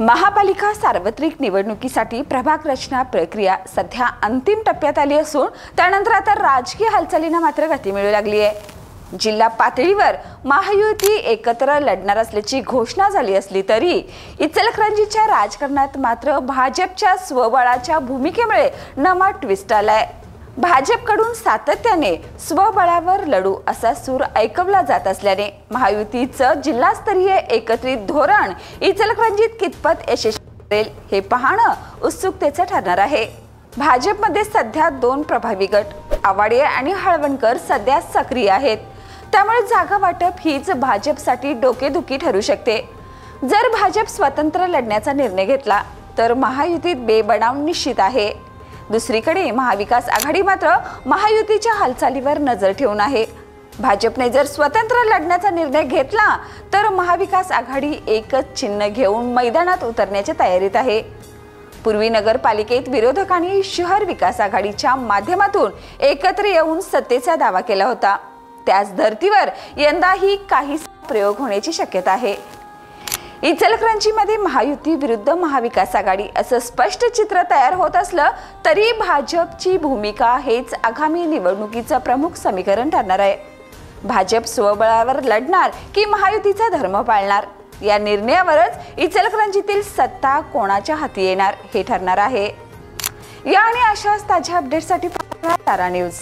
महापालिका सार्वत्रिक निवडणुकीसाठी प्रभाग रचना प्रक्रिया सध्या अंतिम टप्प्यात आली असून त्यानंतर आता राजकीय हालचालींना मात्र गती मिळू लागली आहे। जिल्हा पातळीवर महायुती एकत्र लढणार असल्याची घोषणा झाली असली तरी इचलकरंजीच्या राजकारणात मात्र भाजपच्या स्वबळाच्या भूमिकेमुळे नवा ट्विस्ट आलाय। भाजपकडून सातत्याने स्वबळावर लढू असा सूर ऐकवला जात असल्याने महायुतीचं जिल्हास्तरीय एकत्रित धोरण इचलकरंजीत कितपत यशस्वी ठरेल हे पाहणं उत्सुकतेचं ठरणार आहे। भाजपमध्ये सध्या दोन प्रभावी गट आवाडे आणि हळवणकर सध्या सक्रिय आहेत, त्यामुळे जागा वाटप हीच भाजपसाठी डोकेदुखी ठरू शकते। जर भाजप स्वतंत्र लढण्याचा निर्णय घेतला तर महायुतीत बेबनाव निश्चित आहे। दुसरीकडे महाविकास आघाडी मात्र महायुतीच्या हालचालीवर नजर ठेवून आहे। भाजपने जर स्वतंत्र लढण्याचा निर्णय घेतला तर महाविकास आघाडी एकच चिन्ह घेऊन मैदानात उतरण्याच्या तयारीत आहे। पूर्वी नगरपालिकेत विरोधकांनी शहर विकास आघाडीच्या माध्यमातून एकत्र येऊन सत्तेचा दावा केला होता, त्याच धर्तीवर यंदाही काही प्रयोग होण्याची शक्यता आहे। इचलकरंजीमध्ये महायुती विरुद्ध महाविकास आघाडी असं स्पष्ट चित्र तयार होत असलं तरी भाजपची भूमिका हेच आगामी निवडणुकीचं प्रमुख समीकरण ठरणार आहे। भाजप स्वबळावर लढणार की महायुतीचा धर्म पाळणार या निर्णयावरच इचलकरंजीतील सत्ता कोणाच्या हाती येणार हे ठरणार आहे। या आणि अशाच ताज्या अपडेट्ससाठी तारा न्यूज।